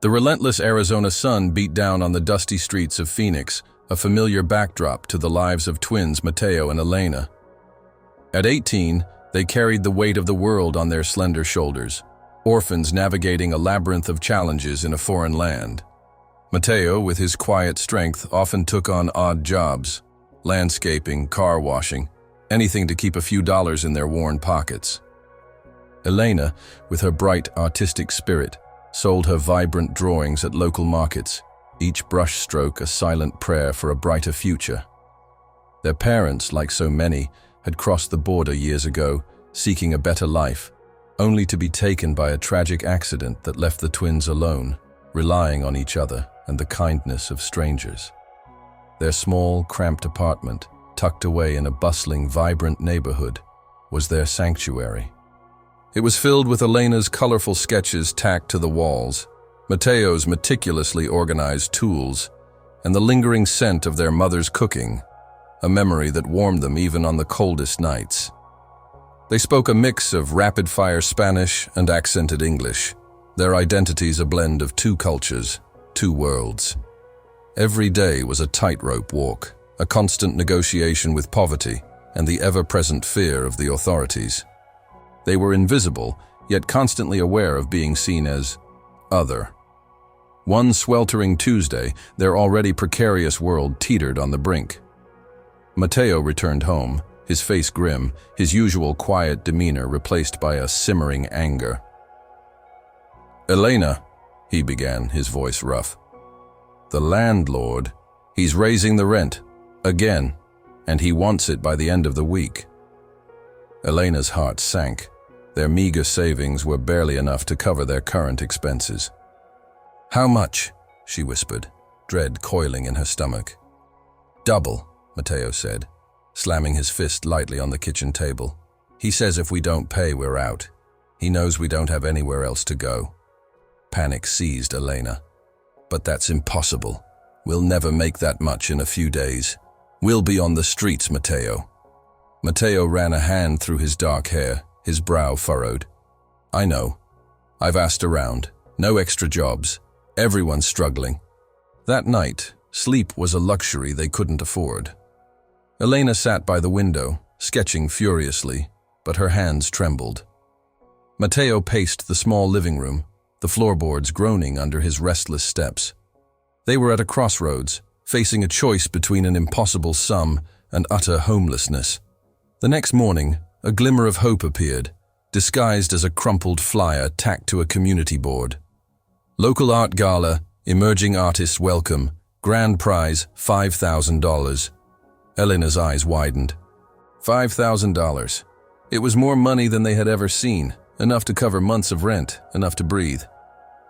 The relentless Arizona sun beat down on the dusty streets of Phoenix, a familiar backdrop to the lives of twins Mateo and Elena. At 18, they carried the weight of the world on their slender shoulders, orphans navigating a labyrinth of challenges in a foreign land. Mateo, with his quiet strength, often took on odd jobs, landscaping, car washing, anything to keep a few dollars in their worn pockets. Elena, with her bright artistic spirit, sold her vibrant drawings at local markets, each brushstroke a silent prayer for a brighter future. Their parents, like so many, had crossed the border years ago, seeking a better life, only to be taken by a tragic accident that left the twins alone, relying on each other and the kindness of strangers. Their small, cramped apartment, tucked away in a bustling, vibrant neighborhood, was their sanctuary. It was filled with Elena's colorful sketches tacked to the walls, Mateo's meticulously organized tools, and the lingering scent of their mother's cooking, a memory that warmed them even on the coldest nights. They spoke a mix of rapid-fire Spanish and accented English, their identities a blend of two cultures, two worlds. Every day was a tightrope walk, a constant negotiation with poverty and the ever-present fear of the authorities. They were invisible, yet constantly aware of being seen as other. One sweltering Tuesday, their already precarious world teetered on the brink. Mateo returned home, his face grim, his usual quiet demeanor replaced by a simmering anger. "Elena," he began, his voice rough. "The landlord, he's raising the rent, again, and he wants it by the end of the week." Elena's heart sank. Their meager savings were barely enough to cover their current expenses. "How much?" she whispered, dread coiling in her stomach. "Double," Mateo said, slamming his fist lightly on the kitchen table. "He says if we don't pay, we're out. He knows we don't have anywhere else to go." Panic seized Elena. "But that's impossible. We'll never make that much in a few days. We'll be on the streets, Mateo." Mateo ran a hand through his dark hair, his brow furrowed. "I know. I've asked around. No extra jobs. Everyone's struggling." That night, sleep was a luxury they couldn't afford. Elena sat by the window, sketching furiously, but her hands trembled. Mateo paced the small living room, the floorboards groaning under his restless steps. They were at a crossroads, facing a choice between an impossible sum and utter homelessness. The next morning, a glimmer of hope appeared, disguised as a crumpled flyer tacked to a community board. Local art gala, emerging artists welcome, grand prize $5,000. Elena's eyes widened. $5,000. It was more money than they had ever seen, enough to cover months of rent, enough to breathe.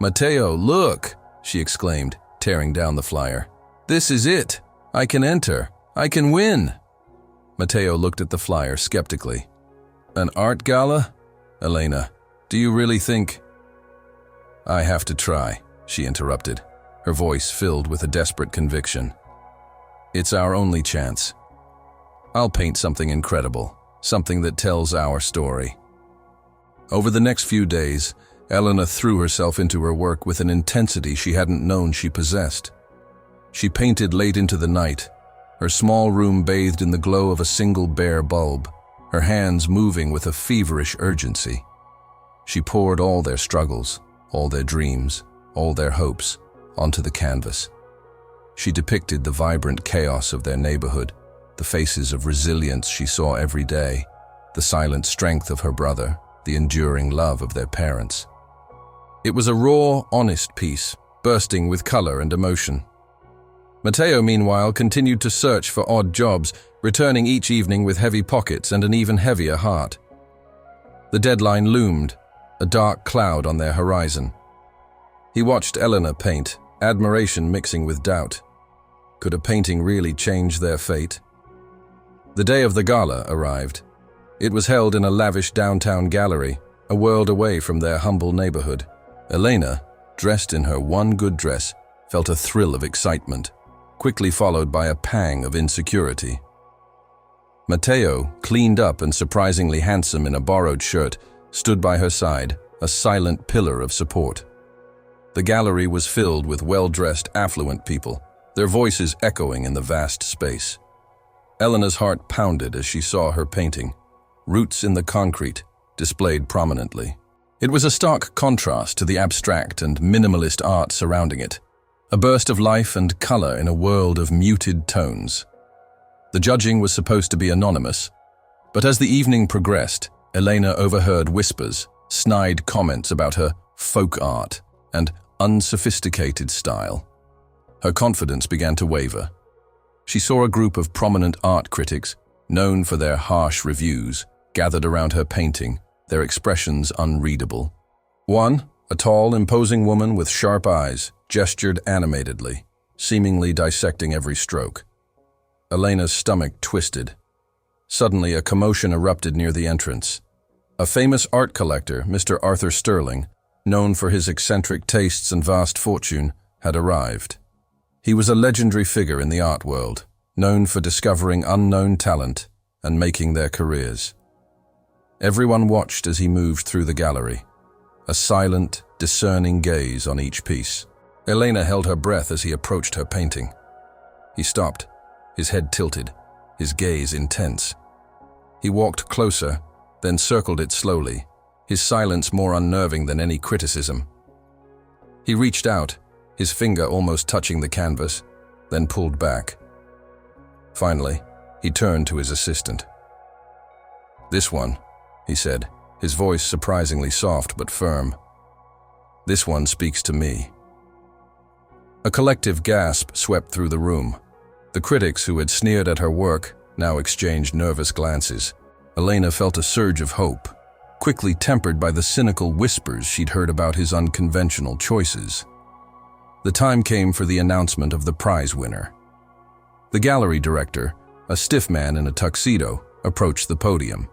"Mateo, look!" she exclaimed, tearing down the flyer. "This is it! I can enter! I can win!" Mateo looked at the flyer skeptically. "An art gala? Elena, do you really think—" "I have to try," she interrupted, her voice filled with a desperate conviction. "It's our only chance. I'll paint something incredible, something that tells our story." Over the next few days, Elena threw herself into her work with an intensity she hadn't known she possessed. She painted late into the night, her small room bathed in the glow of a single bare bulb, her hands moving with a feverish urgency. She poured all their struggles, all their dreams, all their hopes, onto the canvas. She depicted the vibrant chaos of their neighborhood, the faces of resilience she saw every day, the silent strength of her brother, the enduring love of their parents. It was a raw, honest piece, bursting with color and emotion. Mateo, meanwhile, continued to search for odd jobs, returning each evening with heavy pockets and an even heavier heart. The deadline loomed, a dark cloud on their horizon. He watched Elena paint, admiration mixing with doubt. Could a painting really change their fate? The day of the gala arrived. It was held in a lavish downtown gallery, a world away from their humble neighborhood. Elena, dressed in her one good dress, felt a thrill of excitement, quickly followed by a pang of insecurity. Mateo, cleaned up and surprisingly handsome in a borrowed shirt, stood by her side, a silent pillar of support. The gallery was filled with well-dressed, affluent people, their voices echoing in the vast space. Elena's heart pounded as she saw her painting, Roots in the Concrete, displayed prominently. It was a stark contrast to the abstract and minimalist art surrounding it, a burst of life and color in a world of muted tones. The judging was supposed to be anonymous, but as the evening progressed, Elena overheard whispers, snide comments about her folk art and unsophisticated style. Her confidence began to waver. She saw a group of prominent art critics, known for their harsh reviews, gathered around her painting, their expressions unreadable. One, a tall, imposing woman with sharp eyes, gestured animatedly, seemingly dissecting every stroke. Elena's stomach twisted. Suddenly, a commotion erupted near the entrance. A famous art collector, Mr. Arthur Sterling, known for his eccentric tastes and vast fortune, had arrived. He was a legendary figure in the art world, known for discovering unknown talent and making their careers. Everyone watched as he moved through the gallery, a silent, discerning gaze on each piece. Elena held her breath as he approached her painting. He stopped, his head tilted, his gaze intense. He walked closer, then circled it slowly, his silence more unnerving than any criticism. He reached out, his finger almost touching the canvas, then pulled back. Finally, he turned to his assistant. "This one," he said, his voice surprisingly soft but firm. "This one speaks to me." A collective gasp swept through the room. The critics who had sneered at her work now exchanged nervous glances. Elena felt a surge of hope, quickly tempered by the cynical whispers she'd heard about his unconventional choices. The time came for the announcement of the prize winner. The gallery director, a stiff man in a tuxedo, approached the podium.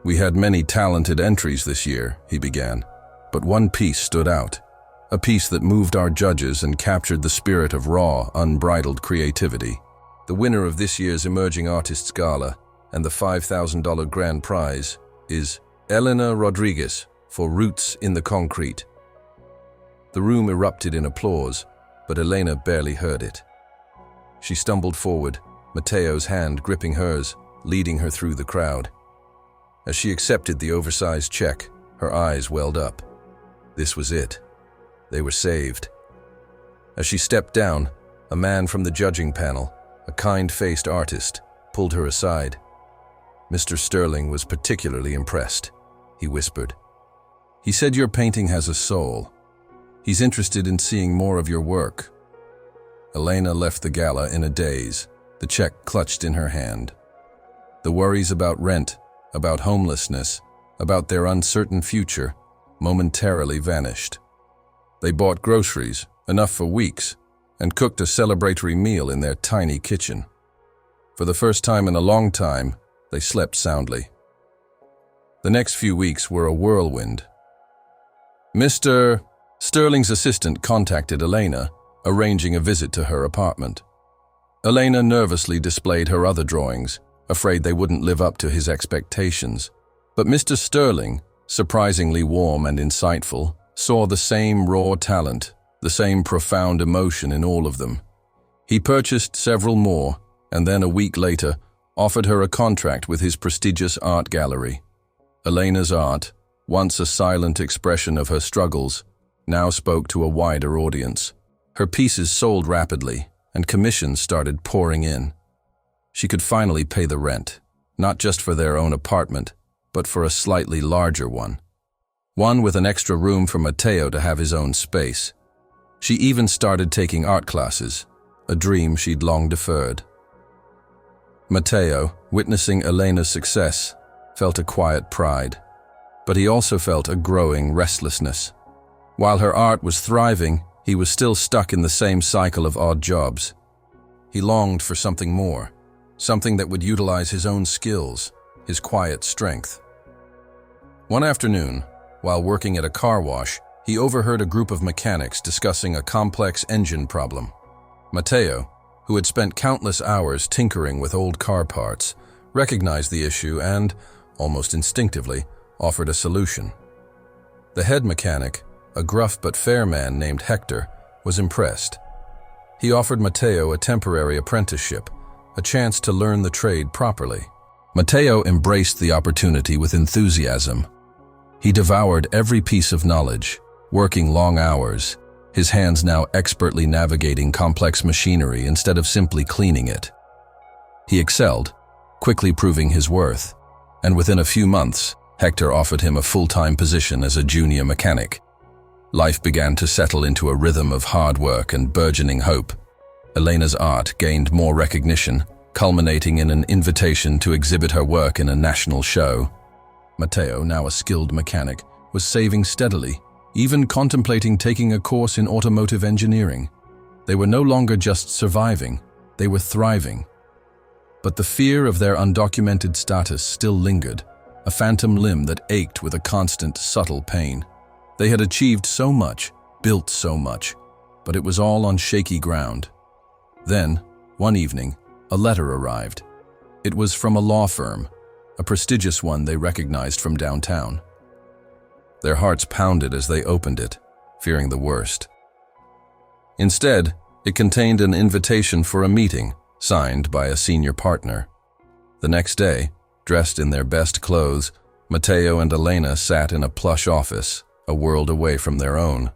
"We had many talented entries this year," he began, but one piece stood out, a piece that moved our judges and captured the spirit of raw, unbridled creativity. The winner of this year's Emerging Artists Gala and the $5,000 grand prize is Elena Rodriguez for Roots in the Concrete. The room erupted in applause, but Elena barely heard it. She stumbled forward, Mateo's hand gripping hers, leading her through the crowd. As she accepted the oversized check, her eyes welled up. This was it. They were saved. As she stepped down, a man from the judging panel, a kind-faced artist, pulled her aside. Mr. Sterling was particularly impressed, he whispered. "He said your painting has a soul. He's interested in seeing more of your work." Elena left the gala in a daze, the check clutched in her hand. The worries about rent, about homelessness, about their uncertain future, momentarily vanished. They bought groceries, enough for weeks, and cooked a celebratory meal in their tiny kitchen. For the first time in a long time, they slept soundly. The next few weeks were a whirlwind. Mr. Sterling's assistant contacted Elena, arranging a visit to her apartment. Elena nervously displayed her other drawings, afraid they wouldn't live up to his expectations. But Mr. Sterling, surprisingly warm and insightful, saw the same raw talent, the same profound emotion in all of them. He purchased several more, and then a week later, offered her a contract with his prestigious art gallery. Elena's art, once a silent expression of her struggles, now spoke to a wider audience. Her pieces sold rapidly, and commissions started pouring in. She could finally pay the rent, not just for their own apartment, but for a slightly larger one. One with an extra room for Mateo to have his own space. She even started taking art classes, a dream she'd long deferred. Mateo, witnessing Elena's success, felt a quiet pride, but he also felt a growing restlessness. While her art was thriving, he was still stuck in the same cycle of odd jobs. He longed for something more, something that would utilize his own skills, his quiet strength. One afternoon, while working at a car wash, he overheard a group of mechanics discussing a complex engine problem. Mateo, who had spent countless hours tinkering with old car parts, recognized the issue and, almost instinctively, offered a solution. The head mechanic, a gruff but fair man named Hector, was impressed. He offered Matteo a temporary apprenticeship, a chance to learn the trade properly. Matteo embraced the opportunity with enthusiasm. He devoured every piece of knowledge, working long hours, his hands now expertly navigating complex machinery instead of simply cleaning it. He excelled, quickly proving his worth, and within a few months, Hector offered him a full-time position as a junior mechanic. Life began to settle into a rhythm of hard work and burgeoning hope. Elena's art gained more recognition, culminating in an invitation to exhibit her work in a national show. Matteo, now a skilled mechanic, was saving steadily, even contemplating taking a course in automotive engineering. They were no longer just surviving, they were thriving. But the fear of their undocumented status still lingered, a phantom limb that ached with a constant, subtle pain. They had achieved so much, built so much, but it was all on shaky ground. Then, one evening, a letter arrived. It was from a law firm, a prestigious one they recognized from downtown. Their hearts pounded as they opened it, fearing the worst. Instead, it contained an invitation for a meeting, signed by a senior partner. The next day, dressed in their best clothes, Matteo and Elena sat in a plush office, a world away from their own.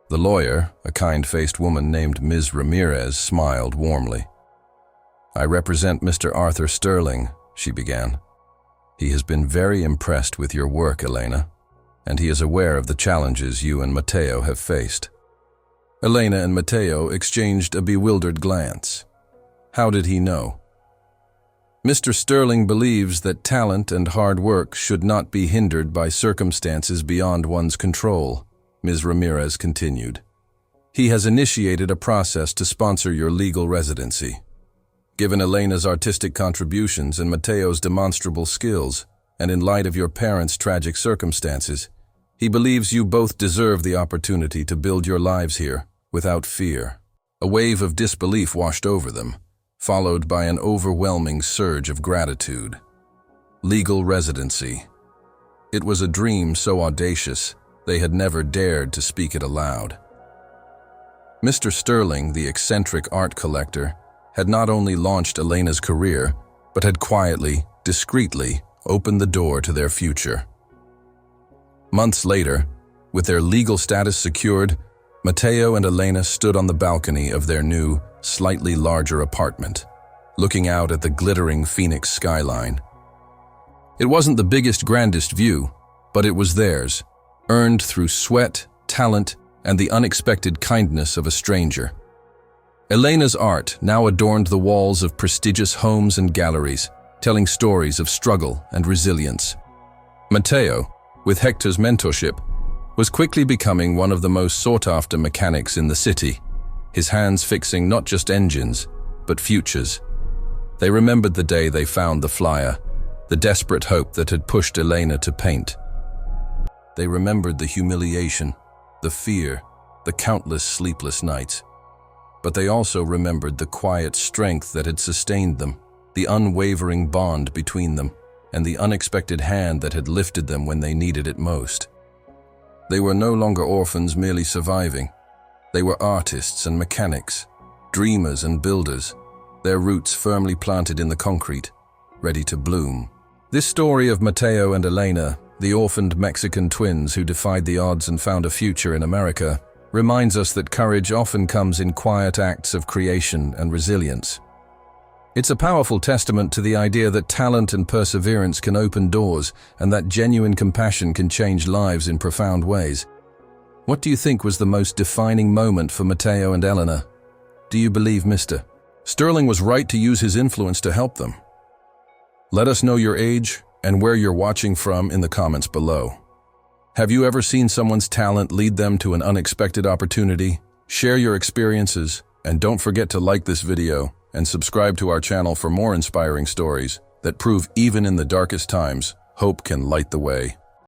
The lawyer, a kind-faced woman named Ms. Ramirez, smiled warmly. "I represent Mr. Arthur Sterling," she began. "He has been very impressed with your work, Elena, and he is aware of the challenges you and Matteo have faced." Elena and Matteo exchanged a bewildered glance. How did he know? "Mr. Sterling believes that talent and hard work should not be hindered by circumstances beyond one's control," Ms. Ramirez continued. "He has initiated a process to sponsor your legal residency. Given Elena's artistic contributions and Matteo's demonstrable skills, and in light of your parents' tragic circumstances, he believes you both deserve the opportunity to build your lives here, without fear." A wave of disbelief washed over them, followed by an overwhelming surge of gratitude. Legal residency. It was a dream so audacious, they had never dared to speak it aloud. Mr. Sterling, the eccentric art collector, had not only launched Elena's career, but had quietly, discreetly, opened the door to their future. Months later, with their legal status secured, Matteo and Elena stood on the balcony of their new, slightly larger apartment, looking out at the glittering Phoenix skyline. It wasn't the biggest, grandest view, but it was theirs, earned through sweat, talent, and the unexpected kindness of a stranger. Elena's art now adorned the walls of prestigious homes and galleries, telling stories of struggle and resilience. Matteo, with Hector's mentorship, was quickly becoming one of the most sought-after mechanics in the city, his hands fixing not just engines, but futures. They remembered the day they found the flyer, the desperate hope that had pushed Elena to paint. They remembered the humiliation, the fear, the countless sleepless nights. But they also remembered the quiet strength that had sustained them, the unwavering bond between them, and the unexpected hand that had lifted them when they needed it most. They were no longer orphans merely surviving. They were artists and mechanics, dreamers and builders, their roots firmly planted in the concrete, ready to bloom. This story of Matteo and Elena, the orphaned Mexican twins who defied the odds and found a future in America, reminds us that courage often comes in quiet acts of creation and resilience. It's a powerful testament to the idea that talent and perseverance can open doors and that genuine compassion can change lives in profound ways. What do you think was the most defining moment for Matteo and Elena? Do you believe Mr. Sterling was right to use his influence to help them? Let us know your age and where you're watching from in the comments below. Have you ever seen someone's talent lead them to an unexpected opportunity? Share your experiences, and don't forget to like this video and subscribe to our channel for more inspiring stories that prove even in the darkest times, hope can light the way.